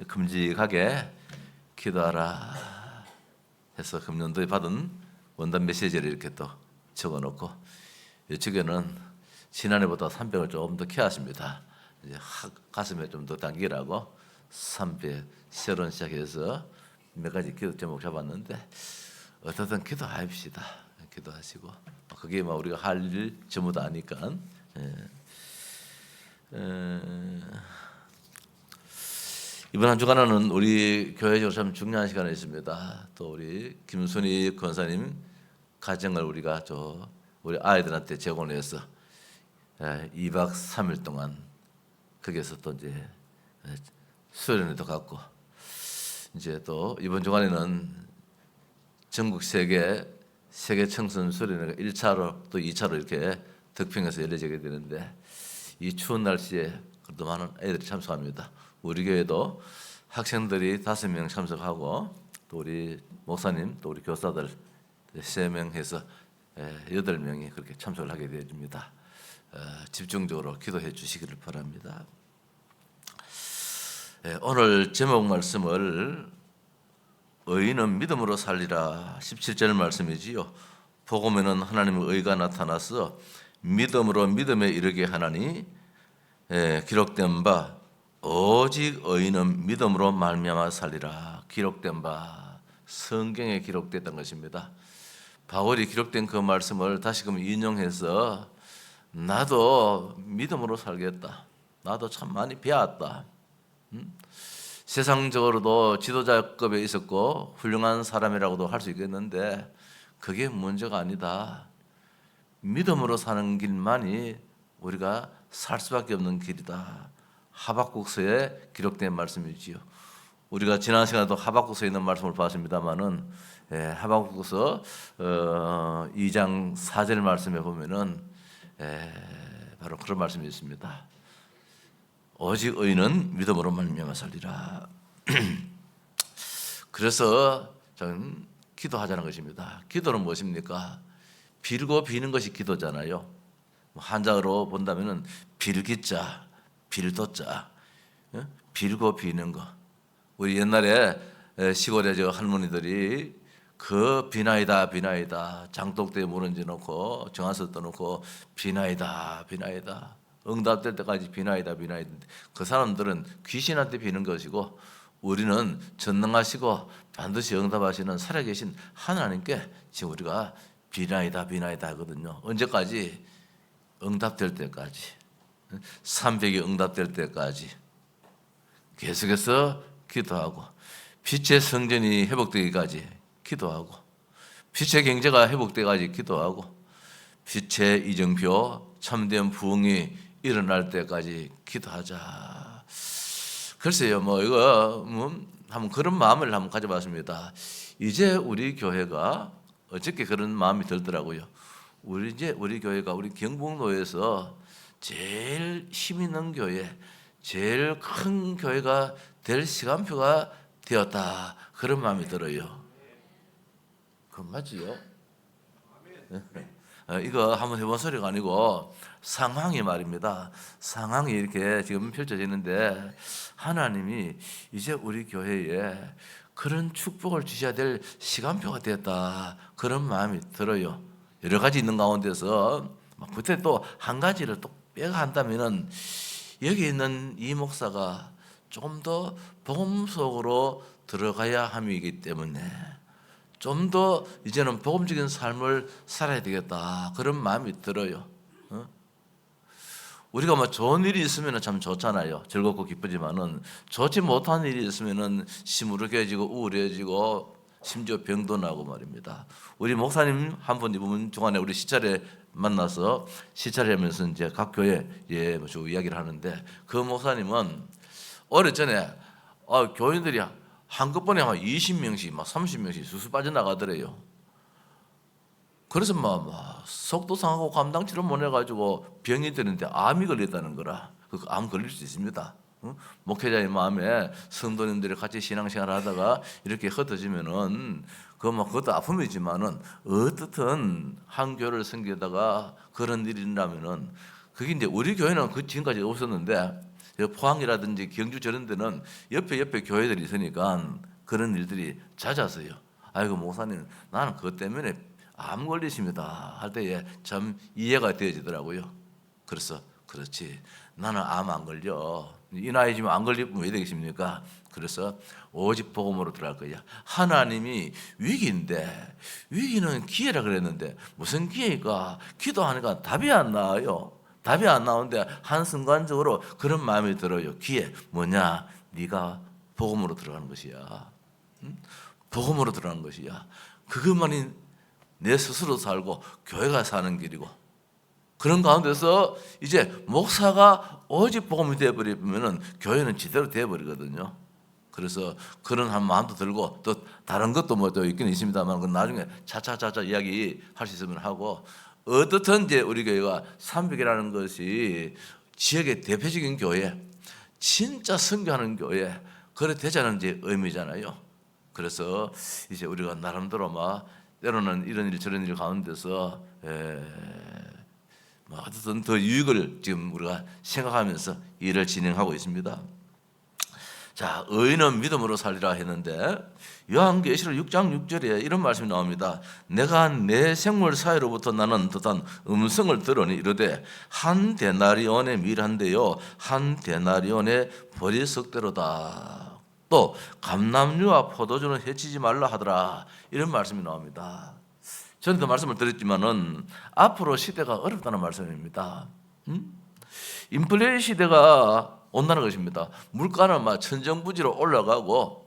큼직하게 기도하라 해서 금년도에 받은 원단 메시지를 이렇게 또 적어놓고 이쪽에는 지난해보다 300을 조금 더 키웠습니다. 이제 가슴에 좀 더 당기라고 300 새로운 시작해서 몇 가지 기도 제목 잡았는데 어떻든 기도합시다. 기도하시고 그게 막 우리가 할 일 전부 다 아니까. 이번 한 주간은 우리 교회적으로 참 중요한 시간이 있습니다. 또 우리 김순희 권사님 가정을 우리가 우리 아이들한테 제공해서 2박 3일 동안 거기에서 또 이제 수련회도 갖고 이제 또 이번 주간에는 전국 세계 청소년 수련회가 1차로 또 2차로 이렇게 덕평에서 열려지게 되는데 이 추운 날씨에 그래도 많은 애들이 참석합니다. 우리 교회도 학생들이 5명 참석하고 또 우리 목사님 또 우리 교사들 3명 해서 8명이 그렇게 참석을 하게 되어집니다. 집중적으로 기도해 주시기를 바랍니다. 오늘 제목 말씀을 의인은 믿음으로 살리라 17절 말씀이지요. 복음에는 하나님의 의가 나타나서 믿음으로 믿음에 이르게 하나니 기록된 바 오직 의인은 믿음으로 말미암아 살리라. 기록된 바 성경에 기록됐던 것입니다. 바울이 기록된 그 말씀을 다시금 인용해서 나도 믿음으로 살겠다. 나도 참 많이 배웠다. 세상적으로도 지도자급에 있었고 훌륭한 사람이라고도 할 수 있겠는데 그게 문제가 아니다. 믿음으로 사는 길만이 우리가 살 수밖에 없는 길이다. 하박국서에 기록된 말씀이지요. 우리가 지난 시간에도 하박국서에 있는 말씀을 봤습니다만은 하박국서 2장 4절 말씀에 보면은 바로 그런 말씀이 있습니다. 오직 의인은 믿음으로 말미암아 살리라. 그래서 저는 기도하자는 것입니다. 기도는 무엇입니까? 빌고 비는 것이 기도잖아요. 한자로 본다면은 빌기자, 빌도자, 빌고 비는 거. 우리 옛날에 시골에 저 할머니들이 그 비나이다 장독대에 물은지 놓고 정화서 떠놓고 비나이다 응답될 때까지 비나이다. 그 사람들은 귀신한테 비는 것이고 우리는 전능하시고 반드시 응답하시는 살아계신 하나님께 지금 우리가 비나이다 하거든요. 언제까지? 응답될 때까지. 300이 응답될 때까지 계속해서 기도하고 빛의 성전이 회복되기까지 기도하고 빛의 경제가 회복되기까지 기도하고 빛의 이정표 참된 부흥이 일어날 때까지 기도하자. 글쎄요, 이거 한번 그런 마음을 한번 가져봤습니다. 이제 우리 교회가 어저께 그런 마음이 들더라고요. 우리 교회가 우리 경북로에서 제일 힘 있는 교회, 제일 큰 교회가 될 시간표가 되었다. 그런 마음이 들어요. 그건 맞지요? 이거 한번 해본 소리가 아니고 상황이 말입니다. 상황이 이렇게 지금 펼쳐지는데 하나님이 이제 우리 교회에 그런 축복을 주셔야 될 시간표가 되었다. 그런 마음이 들어요. 여러 가지 있는 가운데서 그때 또 한 가지를 또 빼가 한다면은 여기 있는 이 목사가 조금 더 복음 속으로 들어가야 함이기 때문에 좀 더 이제는 복음적인 삶을 살아야 되겠다. 그런 마음이 들어요. 우리가 좋은 일이 있으면 참 좋잖아요. 즐겁고 기쁘지만은 좋지 못한 일이 있으면은 시무룩해지고 우울해지고 심지어 병도 나고 말입니다. 우리 목사님 한 분 이번 중간에 우리 시찰에 만나서 시찰하면서 이제 각 교회 이야기를 하는데 그 목사님은 오래전에 교인들이 한꺼번에 20명씩 30명씩 수술 빠져나가더래요. 그래서 속도 상하고 감당치를 못해가지고 병이 드는데 암이 걸렸다는 거라. 그 암 걸릴 수 있습니다. 목회자의 마음에 성도님들이 같이 신앙생활 하다가 이렇게 흩어지면은 그것도 아픔이지만은 어떻든 한 교회를 섬기다가 그런 일이 있다면은 그게 이제 우리 교회는 그 지금까지 없었는데 포항이라든지 경주 저런 데는 옆에 교회들이 있으니까 그런 일들이 잦았어요. 아이고 목사님, 나는 그것 때문에 암 걸리십니다 할 때에 참 이해가 되어지더라고요. 그래서 그렇지, 나는 암 안 걸려, 이 나이지만 안 걸리면 왜 되겠습니까? 그래서 오직 복음으로 들어갈 거야. 하나님이 위기인데, 위기는 기회라 그랬는데 무슨 기회일까? 기도하니까 답이 안 나와요. 답이 안 나오는데 한순간적으로 그런 마음이 들어요. 기회 뭐냐? 네가 복음으로 들어가는 것이야. 복음으로 들어가는 것이야. 그것만이 내 스스로 살고 교회가 사는 길이고, 그런 가운데서 이제 목사가 오직 복음이 되어버리면 교회는 지대로 되어버리거든요. 그래서 그런 한 마음도 들고, 또 다른 것도 뭐 또 있긴 있습니다만 그건 나중에 차차차차 이야기할 수 있으면 하고, 어떻든 이제 우리 교회가 300이라는 것이 지역의 대표적인 교회, 진짜 선교하는 교회, 그래 되자는 이제 의미잖아요. 그래서 이제 우리가 나름대로 막 때로는 이런 일 저런 일 가운데서 어쨌든 더 유익을 지금 우리가 생각하면서 일을 진행하고 있습니다. 자, 의인은 믿음으로 살리라 했는데 요한계시록 6장 6절에 이런 말씀이 나옵니다. 내가 내 생물 사이로부터 나는 듯한 음성을 들으니 이르되 한 데나리온의 밀한데요 한 데나리온의 보리석대로다. 또 감람류와 포도주는 해치지 말라 하더라. 이런 말씀이 나옵니다. 저는 그 말씀을 드렸지만은 앞으로 시대가 어렵다는 말씀입니다. 인플레이션 시대가 온다는 것입니다. 물가는 막 천정부지로 올라가고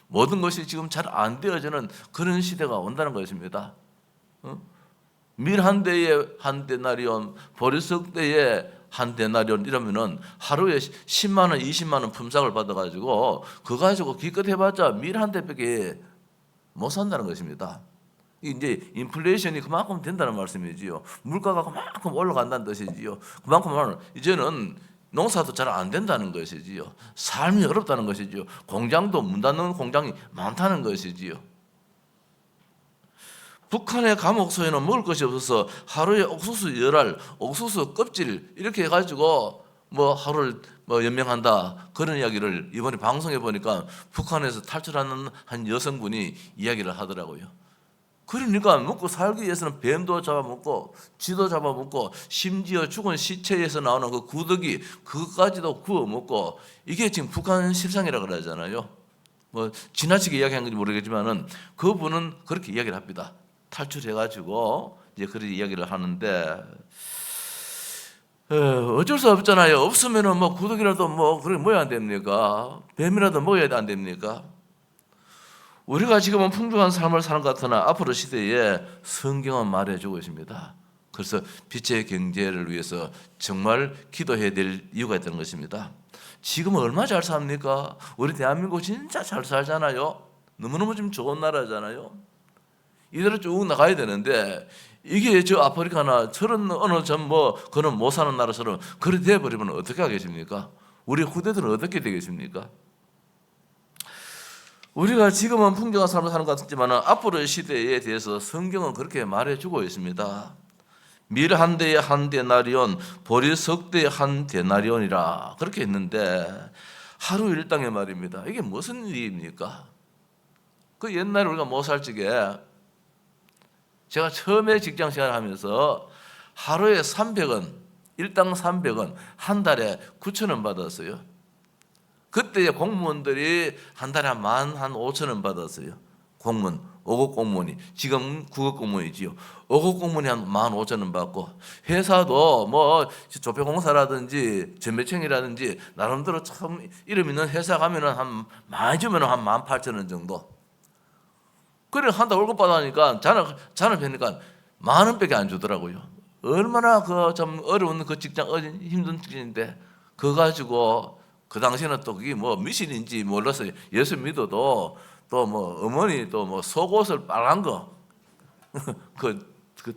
모든 것이 지금 잘 안 되어지는 그런 시대가 온다는 것입니다. 밀 한 대에 한 데나리온, 보리석 대에 한 데나리온 이러면은 하루에 10만 원, 20만 원 품삯을 받아가지고 그거 가지고 기껏 해봤자 밀 한 대밖에 못 산다는 것입니다. 이제 인플레이션이 그만큼 된다는 말씀이지요. 물가가 그만큼 올라간다는 뜻이지요. 그만큼 이제는 농사도 잘 안 된다는 것이지요. 삶이 어렵다는 것이지요. 공장도 문 닫는 공장이 많다는 것이지요. 북한의 감옥소에는 먹을 것이 없어서 하루에 옥수수 열알, 옥수수 껍질 이렇게 해가지고 뭐 하루를 뭐 연명한다, 그런 이야기를 이번에 방송에 보니까 북한에서 탈출하는 한 여성분이 이야기를 하더라고요. 그러니까 먹고 살기 위해서는 뱀도 잡아먹고 쥐도 잡아먹고 심지어 죽은 시체에서 나오는 그 구더기 그것까지도 구워먹고, 이게 지금 북한 실상이라고 그러잖아요. 뭐 지나치게 이야기한 건지 모르겠지만은 그분은 그렇게 이야기를 합니다. 탈출해가지고 이제 그런 이야기를 하는데 어쩔 수 없잖아요. 없으면은 뭐 구더기라도 뭐 그래 뭐야 안 됩니까? 뱀이라도 먹어야 안 됩니까? 우리가 지금은 풍족한 삶을 사는 것 같으나 앞으로 시대에 성경은 말해주고 있습니다. 그래서 빛의 경제를 위해서 정말 기도해야 될 이유가 있다는 것입니다. 지금은 얼마나 잘 삽니까? 우리 대한민국 진짜 잘 살잖아요. 너무너무 좀 좋은 나라잖아요. 이대로 쭉 나가야 되는데 이게 저 아프리카나 저런 어느 전 뭐 그런 못 사는 나라처럼 그렇게 돼버리면 어떻게 하겠습니까? 우리 후대들은 어떻게 되겠습니까? 우리가 지금은 풍족한 삶을 사는 것 같지만 앞으로의 시대에 대해서 성경은 그렇게 말해주고 있습니다. 밀 한 대에 한 데나리온, 보리석 대에 한 데나리온이라 그렇게 했는데 하루 일당의 말입니다. 이게 무슨 일입니까? 그 옛날에 우리가 못 살 적에 제가 처음에 직장 생활하면서 하루에 300원, 일당 300원, 한 달에 9,000원 받았어요. 그때 공무원들이 한 달에 한 15,000원 받았어요. 공무원, 5급 공무원이. 지금 9급 공무원이지요. 5급 공무원이 한 15,000원 받고, 회사도 뭐 조폐공사라든지 전매청이라든지 나름대로 참 이름 있는 회사 가면은 한 많이 주면 한 18,000원 정도. 그래 한 달 월급 받으니까 잔업하니까 10,000원밖에 안 주더라고요. 얼마나 그 좀 어려운 그 직장, 힘든 직장인데 그거 가지고 그 당시에는 또 그게 뭐 미신인지 몰랐어요. 예수 믿어도 또 뭐 어머니 또 뭐 속옷을 빨간 거 그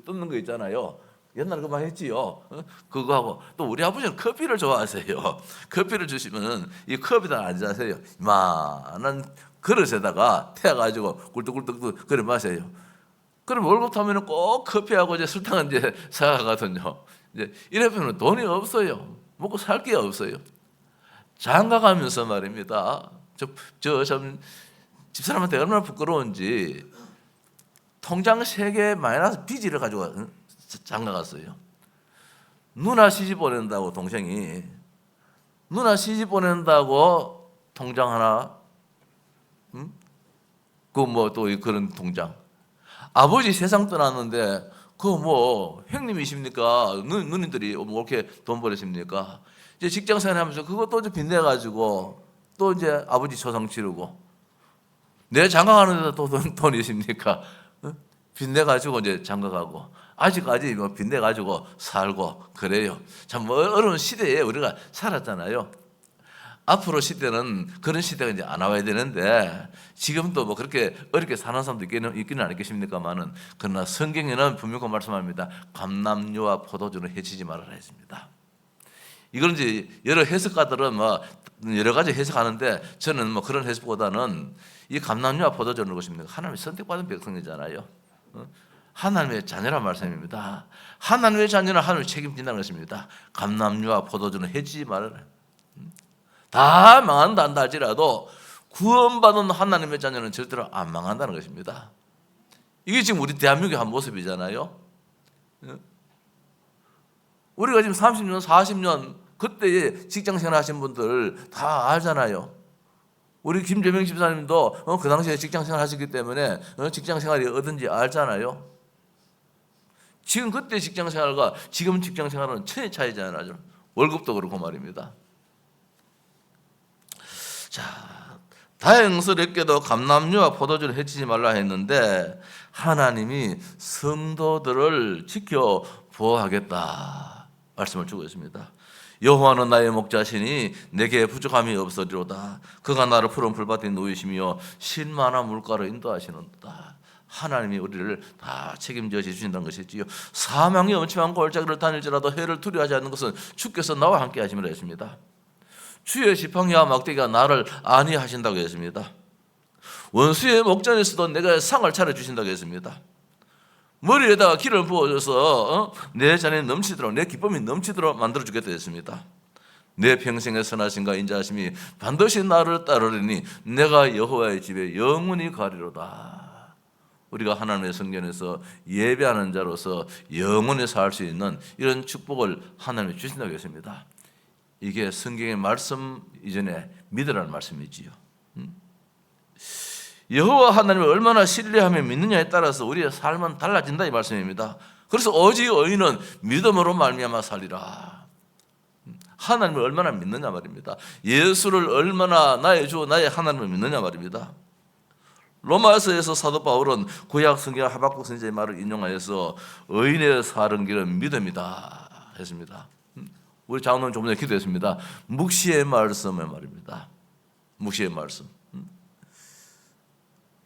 뜯는 거 있잖아요. 옛날에 그만 했지요. 그거 하고 또 우리 아버지는 커피를 좋아하세요. 커피를 주시면은 이 컵에다 앉으세요. 이만한 그릇에다가 태워가지고 꿀떡꿀떡 그래 마셔요. 그럼 월급 타면은 꼭 커피하고 이제 설탕은 이제 사가거든요. 이제 이래서는 돈이 없어요. 먹고 살 게 없어요. 장가가면서 말입니다. 저 참 집사람한테 얼마나 부끄러운지 통장 3개 마이너스 빚을 가지고 장가갔어요. 누나 시집 보낸다고 동생이 누나 시집 보낸다고 통장 하나, 그 뭐 또 그런 통장. 아버지 세상 떠났는데 그 뭐 형님이십니까? 누님들이 뭐 이렇게 돈 벌으십니까? 이제 직장 생활하면서 그것도 이제 빚내 가지고 또 이제 아버지 초상 치르고 내 장가가는데도 또 돈이십니까? 빚내 가지고 이제 장가가고 아직까지 뭐 빚내 가지고 살고 그래요. 참 어려운 시대에 우리가 살았잖아요. 앞으로 시대는 그런 시대가 이제 안 와야 되는데 지금도 뭐 그렇게 어렵게 사는 사람도 있기는 않겠습니까만은 그러나 성경에는 분명히 말씀합니다. 감람류와 포도주는 해치지 말아라 했습니다. 이걸 이제 여러 해석가들은 뭐 여러 가지 해석하는데 저는 뭐 그런 해석보다는 이 감람류와 포도주는 것입니다. 하나님의 선택받은 백성이잖아요. 하나님의 자녀란 말씀입니다. 하나님의 자녀는 하나님이 책임진다는 것입니다. 감람류와 포도주는 해치지 말아라. 다 망한다 한다 할지라도 구원받은 하나님의 자녀는 절대로 안 망한다는 것입니다. 이게 지금 우리 대한민국의 한 모습이잖아요. 우리가 지금 30년, 40년 그때 직장생활 하신 분들 다 알잖아요. 우리 김재명 집사님도 그 당시에 직장생활 하셨기 때문에 직장생활이 어떤지 알잖아요. 지금 그때 직장생활과 지금 직장생활은 천의 차이잖아요. 월급도 그렇고 말입니다. 자, 다행스럽게도 감람류와 포도주를 해치지 말라 했는데 하나님이 성도들을 지켜 보호하겠다 말씀을 주고 있습니다. 여호와는 나의 목자시니 내게 부족함이 없으리로다. 그가 나를 푸른 풀밭에 누이시며 쉴만한 물가로 인도하시는도다. 하나님이 우리를 다 책임져 주신다는 것이지요. 사망의 엄침한 골짜기를 다닐지라도 해를 두려워하지 않는 것은 주께서 나와 함께 하심이라 했습니다. 주의 지팡이와 막대기가 나를 안위하신다고 했습니다. 원수의 목전에서도 내가 상을 차려주신다고 했습니다. 머리에다가 기름을 부어줘서 내 잔에 넘치도록 내 기쁨이 넘치도록 만들어주겠다 했습니다. 내 평생의 선하심과 인자하심이 반드시 나를 따르리니 내가 여호와의 집에 영원히 가리로다. 우리가 하나님의 성전에서 예배하는 자로서 영원히 살 수 있는 이런 축복을 하나님이 주신다고 했습니다. 이게 성경의 말씀 이전에 믿으라는 말씀이지요. 여호와 하나님을 얼마나 신뢰하며 믿느냐에 따라서 우리의 삶은 달라진다 이 말씀입니다. 그래서 오직 의인은 믿음으로 말미암아 살리라. 하나님을 얼마나 믿느냐 말입니다. 예수를 얼마나 나의 주 나의 하나님을 믿느냐 말입니다. 로마서에서 사도 바울은 구약 성경 하박국 선지자의 말을 인용하여서 의인의 사는 길은 믿음이다 했습니다. 우리 장로님 조금 전에 기도했습니다. 묵시의 말씀을 말입니다. 묵시의 말씀.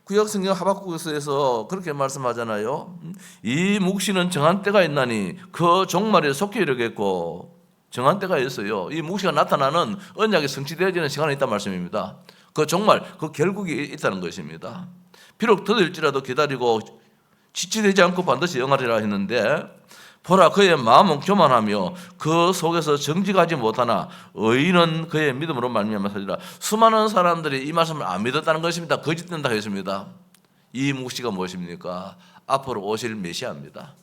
구약 성경 하박국에서 그렇게 말씀하잖아요. 이 묵시는 정한 때가 있나니 그 종말에 속히 이르겠고 정한 때가 있어요. 이 묵시가 나타나는 언약이 성취되어지는 시간이 있다는 말씀입니다. 그 종말, 그 결국이 있다는 것입니다. 비록 더딜지라도 기다리고 지체되지 않고 반드시 영하리라 했는데 보라 그의 마음은 교만하며 그 속에서 정직하지 못하나 의인은 그의 믿음으로 말미암아 살리라. 수많은 사람들이 이 말씀을 안 믿었다는 것입니다. 거짓된다 했습니다. 이 묵시가 무엇입니까? 앞으로 오실 메시아입니다.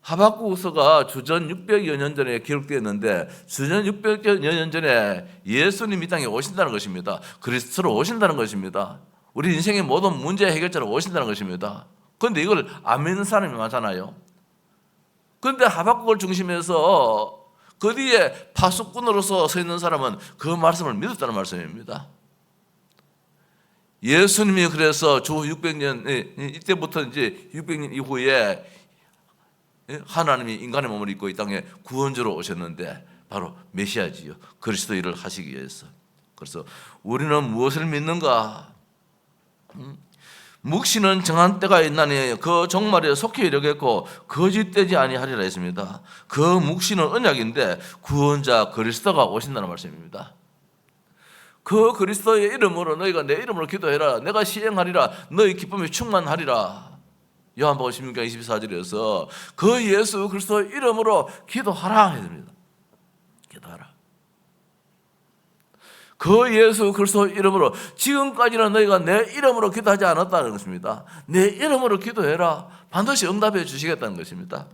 하박국서가 주전 600여 년 전에 기록되었는데 주전 600여 년 전에 예수님이 이 땅에 오신다는 것입니다. 그리스도로 오신다는 것입니다. 우리 인생의 모든 문제 해결자로 오신다는 것입니다. 그런데 이걸 안 믿는 사람이 많잖아요. 그런데 하박국을 중심해서 그 뒤에 파수꾼으로서 서 있는 사람은 그 말씀을 믿었다는 말씀입니다. 예수님이 그래서 주 600년 이때부터 이제 600년 이후에 하나님이 인간의 몸을 입고 이 땅에 구원주로 오셨는데 바로 메시아지요. 그리스도 일을 하시기 위해서. 그래서 우리는 무엇을 믿는가? 묵시는 정한 때가 있나니 그 종말에 속히 이르겠고 거짓되지 아니하리라 했습니다. 그 묵시는 언약인데 구원자 그리스도가 오신다는 말씀입니다. 그 그리스도의 이름으로 너희가 내 이름으로 기도해라. 내가 시행하리라. 너희 기쁨이 충만하리라. 요한복음 16장 24절에서 그 예수 그리스도의 이름으로 기도하라 했습니다. 기도하라. 그 예수 그리스도 이름으로 지금까지는 너희가 내 이름으로 기도하지 않았다는 것입니다. 내 이름으로 기도해라. 반드시 응답해 주시겠다는 것입니다.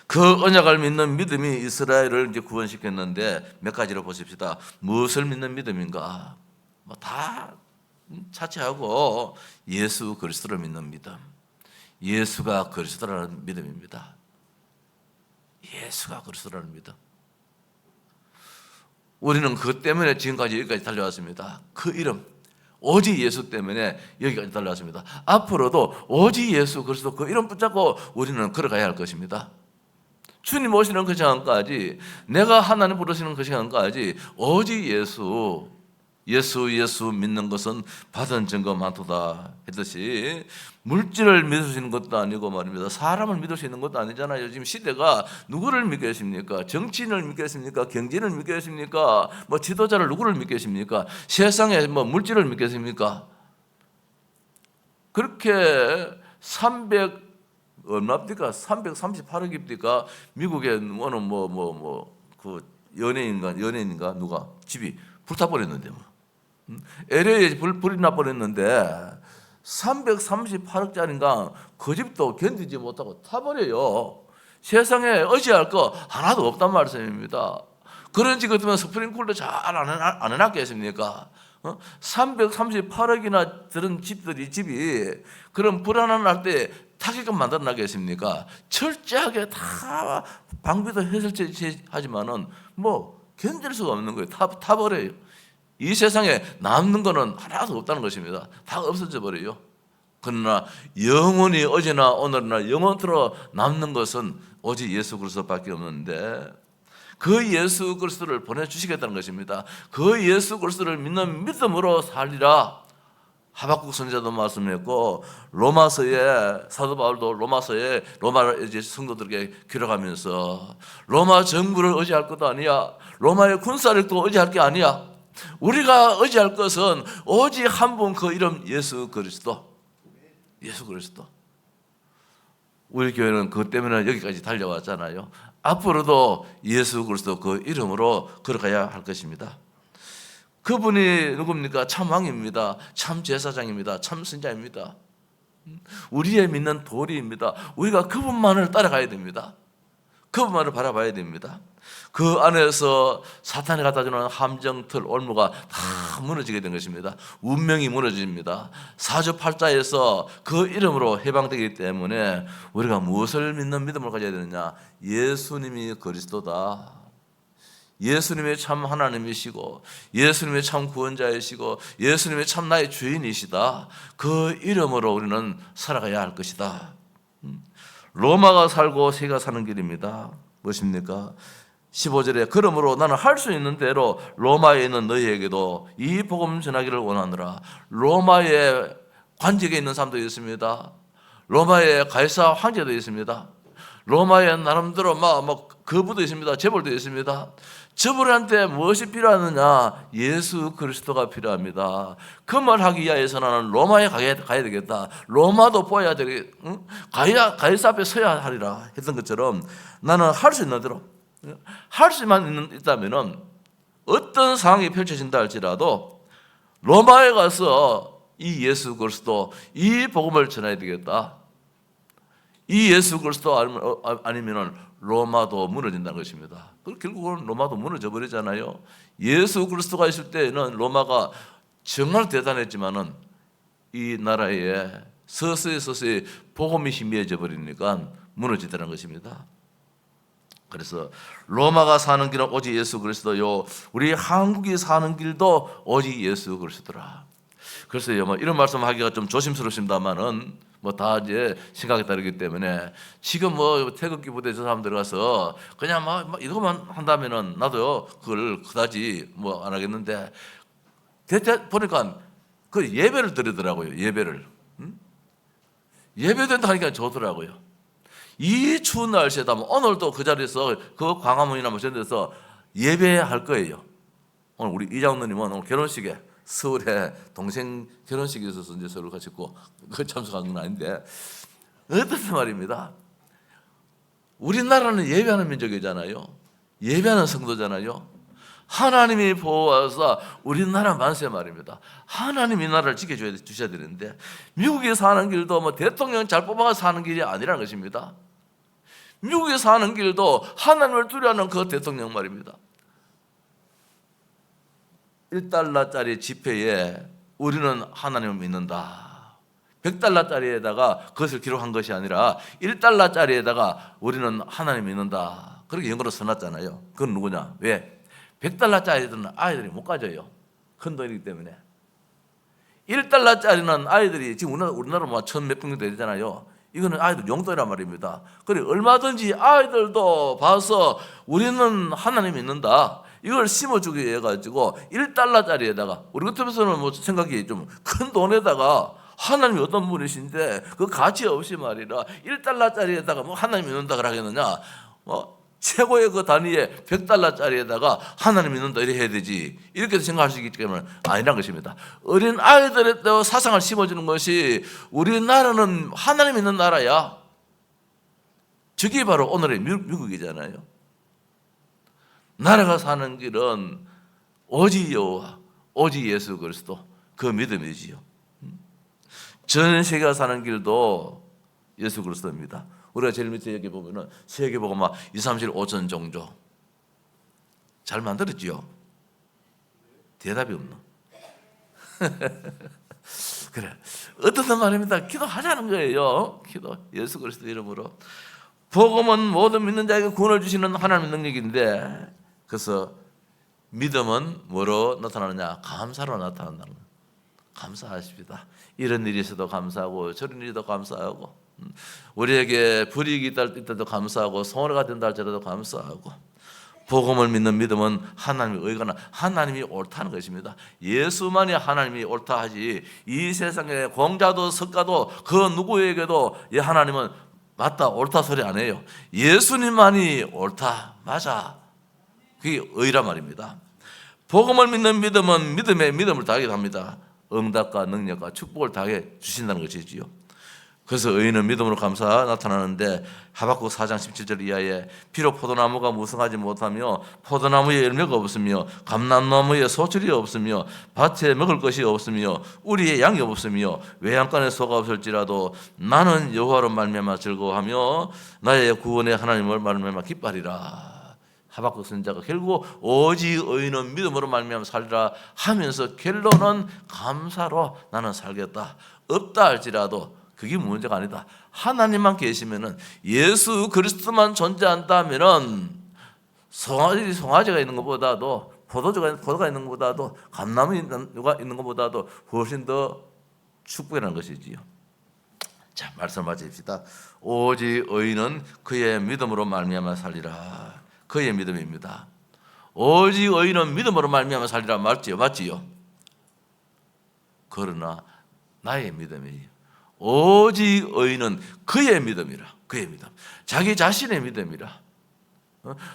그 언약을 믿는 믿음이 이스라엘을 이제 구원시켰는데 몇 가지로 보십시다. 무엇을 믿는 믿음인가? 뭐 다 차치하고 예수 그리스도를 믿는 믿음. 예수가 그리스도라는 믿음입니다. 예수가 그리스도라는 믿음. 우리는 그것 때문에 지금까지 여기까지 달려왔습니다. 그 이름, 오직 예수 때문에 여기까지 달려왔습니다. 앞으로도 오직 예수 그리스도 그 이름 붙잡고 우리는 걸어가야 할 것입니다. 주님 오시는 그 시간까지, 내가 하나님 부르시는 그 시간까지 오직 예수 믿는 것은 받은 증거 많도다 했듯이, 물질을 믿으시는 것도 아니고 말입니다. 사람을 믿으시는 것도 아니잖아요. 지금 시대가 누구를 믿겠습니까? 정치인을 믿겠습니까? 경제를 믿겠습니까? 뭐 지도자를 누구를 믿겠습니까? 세상에 뭐 물질을 믿겠습니까? 그렇게 338억입니까? 미국에 어느 그 연예인가 누가 집이 불타버렸는데 뭐. LA에 불이 나버렸는데 338억짜리인가 그 집도 견디지 못하고 타버려요. 세상에 의지할 거 하나도 없단 말씀입니다. 그런 집 같으면 스프링쿨도 잘 안 해놨겠습니까? 338억이나 들은 집이 그런 불안한 날 때 타격감 만들어나겠습니까? 철저하게 다 방비도 해설하지만은 뭐 견딜 수가 없는 거예요. 타버려요. 이 세상에 남는 거는 하나도 없다는 것입니다. 다 없어져 버려요. 그러나 영원히 어제나 오늘이나 영원토록 남는 것은 오직 예수 그리스도밖에 없는데, 그 예수 그리스도를 보내주시겠다는 것입니다. 그 예수 그리스도를 믿는 믿음으로 살리라. 하박국 선지자도 말씀했고, 로마서에 사도 바울도 로마서에 로마 이제 성도들에게 기록하면서 로마 정부를 의지할 것도 아니야. 로마의 군사력도 의지할 게 아니야. 우리가 의지할 것은 오직 한 분, 그 이름 예수 그리스도. 예수 그리스도. 우리 교회는 그것 때문에 여기까지 달려왔잖아요. 앞으로도 예수 그리스도 그 이름으로 걸어가야 할 것입니다. 그분이 누굽니까? 참 왕입니다. 참 제사장입니다. 참 선자입니다. 우리의 믿는 도리입니다. 우리가 그분만을 따라가야 됩니다. 그분만을 바라봐야 됩니다. 그 안에서 사탄이 갖다주는 함정틀, 올무가 다 무너지게 된 것입니다. 운명이 무너집니다. 사주팔자에서 그 이름으로 해방되기 때문에 우리가 무엇을 믿는 믿음을 가져야 되느냐? 예수님이 그리스도다. 예수님이 참 하나님이시고, 예수님이 참 구원자이시고, 예수님이 참 나의 주인이시다. 그 이름으로 우리는 살아가야 할 것이다. 로마가 살고 새가 사는 길입니다. 무엇입니까? 15절에 그러므로 나는 할 수 있는 대로 로마에 있는 너희에게도 이 복음 전하기를 원하노라. 로마에 관직에 있는 사람도 있습니다. 로마에 가이사 황제도 있습니다. 로마에 나름대로 거부도 있습니다. 재벌도 있습니다. 저분한테 무엇이 필요하느냐? 예수 그리스도가 필요합니다. 그 말 하기 위해서 나는 로마에 가야 되겠다. 로마도 보아야 되겠다. 가이사 앞에 서야 하리라 했던 것처럼, 나는 할 수 있는 대로, 할 수만 있다면은 어떤 상황이 펼쳐진다 할지라도 로마에 가서 이 예수 그리스도, 이 복음을 전해야 되겠다. 이 예수 그리스도 아니면은 로마도 무너진다는 것입니다. 결국은 로마도 무너져 버리잖아요. 예수 그리스도가 있을 때는 로마가 정말 대단했지만은 이 나라에 서서히 복음이 희미해져 버리니까 무너지더라는 것입니다. 그래서 로마가 사는 길은 오직 예수 그리스도요, 우리 한국이 사는 길도 오직 예수 그리스도라. 그래서 이런 말씀하기가 좀 조심스럽습니다만은 다 이제 생각에 따르기 때문에, 지금 태극기 부대 저 사람 들어가서 그냥 이거만 한다면은 나도 그걸 그다지 안 하겠는데, 대체 보니까 그 예배를 드리더라고요. 예배를. 예배된다 하니까 좋더라고요. 이 추운 날씨에다 오늘도 그 자리에서 그 광화문이나 이런 데서 예배할 거예요. 오늘 우리 이장로님은 오늘 결혼식에, 서울에 동생 결혼식이 있어서 이제 서울 가셨고 그 참석한 건 아닌데, 어떤 말입니다. 우리나라는 예배하는 민족이잖아요. 예배하는 성도잖아요. 하나님이 보호하사 우리나라 만세 말입니다. 하나님이 나라를 지켜주셔야 되는데 미국에 사는 길도 뭐 대통령 잘 뽑아서 사는 길이 아니라는 것입니다. 미국에 사는 길도 하나님을 두려워하는 그 대통령 말입니다. 1달러짜리 지폐에 우리는 하나님을 믿는다. 100달러짜리에다가 그것을 기록한 것이 아니라 1달러짜리에다가 우리는 하나님 믿는다. 그렇게 영어로 써놨잖아요. 그건 누구냐? 왜? 100달러짜리들은 아이들이 못 가져요. 큰 돈이기 때문에. 1달러짜리는 아이들이 지금 우리나라 뭐 1000몇 평 되잖아요. 이거는 아이들 용돈이란 말입니다. 그래 얼마든지 아이들도 봐서 우리는 하나님 믿는다. 이걸 심어주기 위해 가지고 1달러짜리에다가 우리 같으면서는 뭐 생각이 좀 큰 돈에다가 하나님이 어떤 분이신데 그 가치 없이 말이라 1달러짜리에다가 뭐 하나님 믿는다 그러겠느냐? 최고의 그 단위에 100달러짜리에다가 하나님 믿는다 이렇게 해야 되지. 이렇게 생각할 수 있기 때문에 아니란 것입니다. 어린 아이들의 사상을 심어주는 것이 우리나라는 하나님 믿는 나라야. 저게 바로 오늘의 미국이잖아요. 나라가 사는 길은 오직 여호와, 오직 예수 그리스도 그 믿음이지요. 전 세계가 사는 길도 예수 그리스도입니다. 우리가 제일 밑에 여기 보면은 세계복음화 2, 3, 7, 5천 종교 잘 만들었지요? 대답이 없노? 그래 어떤 말입니다. 기도하자는 거예요. 기도 예수 그리스도 이름으로. 복음은 모든 믿는 자에게 구원을 주시는 하나님의 능력인데 그래서 믿음은 뭐로 나타나느냐? 감사로 나타난다는 거예요. 감사하십니다. 이런 일이 있어도 감사하고 저런 일이도 감사하고 우리에게 불이익이 있을 때도 감사하고 손해가 된다 할지라도 감사하고 복음을 믿는 믿음은 하나님의 의가 하나님이 옳다는 것입니다. 예수만이 하나님이 옳다 하지 이 세상에 공자도 석가도 그 누구에게도 하나님은 맞다 옳다 소리 안 해요. 예수님만이 옳다 맞아 그게 의란 말입니다. 복음을 믿는 믿음은 믿음에 믿음을 더하게 합니다. 응답과 능력과 축복을 더하게 주신다는 것이지요. 그래서 의인은 믿음으로 감사 나타나는데 하박국 4장 17절 이하에 비록 포도나무가 무성하지 못하며 포도나무에 열매가 없으며 감람나무에 소출이 없으며 밭에 먹을 것이 없으며 우리의 양이 없으며 외양간에 소가 없을지라도 나는 여호와로 말미암아 즐거워하며 나의 구원의 하나님을 말미암아 기뻐하리라. 하박국 선지자가 결국 오직 의인은 믿음으로 말미암아 살리라 하면서 결론은 감사로 나는 살겠다. 없다 할지라도 그게 문제가 아니다. 하나님만 계시면은 예수 그리스도만 존재한다면은 송아지가 있는 것보다도 포도가 있는 것보다도 감나무가 있는 것보다도 훨씬 더 축복이라는 것이지요. 자, 말씀을 마칩시다. 오직 의인은 그의 믿음으로 말미암아 살리라. 그의 믿음입니다. 오직 의인은 믿음으로 말미암아 살리라 맞지요? 그러나 나의 믿음이에요. 오직 의인은 그의 믿음이라. 그의 믿음. 자기 자신의 믿음이라.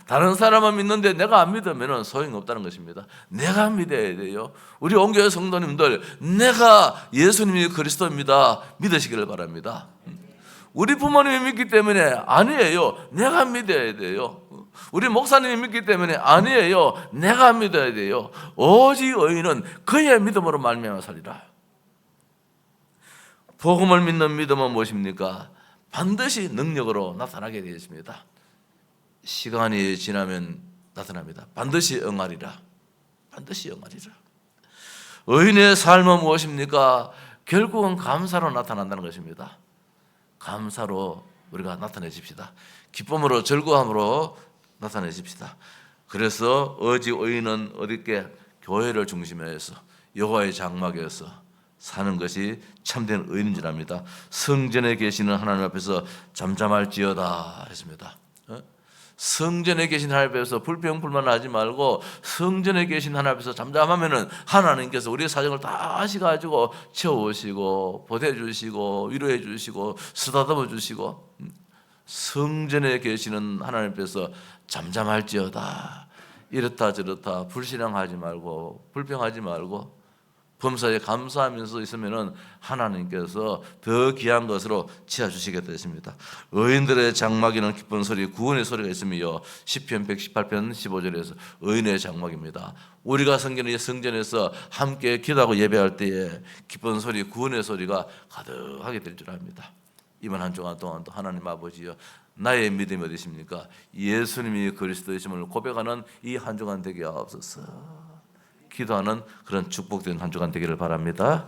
다른 사람은 믿는데 내가 안 믿으면 소용없다는 것입니다. 내가 믿어야 돼요. 우리 온교회 성도님들 내가 예수님이 그리스도입니다. 믿으시기를 바랍니다. 우리 부모님이 믿기 때문에 아니에요. 내가 믿어야 돼요. 우리 목사님이 믿기 때문에 아니에요. 내가 믿어야 돼요. 오직 의인은 그의 믿음으로 말미암아 살리라. 복음을 믿는 믿음은 무엇입니까? 반드시 능력으로 나타나게 되어 있습니다. 시간이 지나면 나타납니다. 반드시 응하리라. 반드시 응하리라. 의인의 삶은 무엇입니까? 결국은 감사로 나타난다는 것입니다. 감사로 우리가 나타내십시다. 기쁨으로 즐거움으로 나타내십시다. 그래서 오직 의인은 어디께 교회를 중심해서 여호와의 장막에서 사는 것이 참된 의인인 줄 압니다. 성전에 계시는 하나님 앞에서 잠잠할지어다 했습니다. 성전에 계신 하나님 앞에서 불평불만하지 말고 성전에 계신 하나님 앞에서 잠잠하면은 하나님께서 우리의 사정을 다 하셔가지고 채워오시고 보태주시고 위로해주시고 쓰다듬어 주시고 성전에 계시는 하나님 앞에서 잠잠할지어다. 이렇다 저렇다 불신앙하지 말고 불평하지 말고 범사에 감사하면서 있으면은 하나님께서 더 귀한 것으로 채워주시게 되십니다. 의인들의 장막에는 기쁜 소리, 구원의 소리가 있으며 시편 118편 15절에서 의인의 장막입니다. 우리가 성전에서 함께 기도하고 예배할 때에 기쁜 소리, 구원의 소리가 가득하게 될 줄 압니다. 이번 한 주간 동안도 하나님 아버지여, 나의 믿음이 어디십니까? 예수님이 그리스도이심을 고백하는 이 한 주간 되게 하옵소서. 기도하는 그런 축복된 한 주간 되기를 바랍니다.